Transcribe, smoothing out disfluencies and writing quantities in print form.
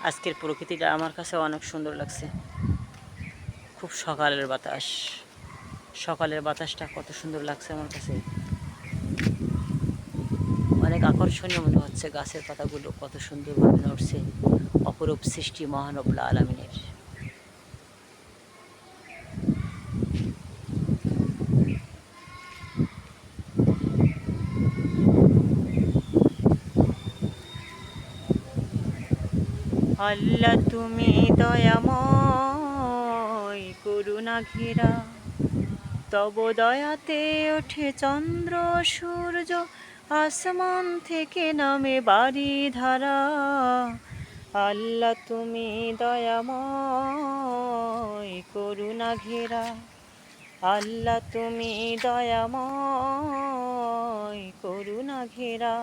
আজকের প্রকৃতিটা আমার কাছে অনেক সুন্দর লাগছে। খুব সকালের বাতাসটা কত সুন্দর লাগছে আমার কাছে। অনেক আকর্ষণীয় মনে হচ্ছে, গাছের পাতাগুলো কত সুন্দরভাবে নড়ছে। অপরূপ সৃষ্টি মহান রব্বুল আলামিনের। আল্লাহ তুমি দয়াময়, করুণা ঘেরা, তব দয়াতে ওঠে চন্দ্র সূর্য, আসমান থেকে নামে বাড়ি ধারা। আল্লাহ তুমি দয়াময়, করুণা ঘেরা, আল্লাহ তুমি দয়াময়, করুণা ঘেরা।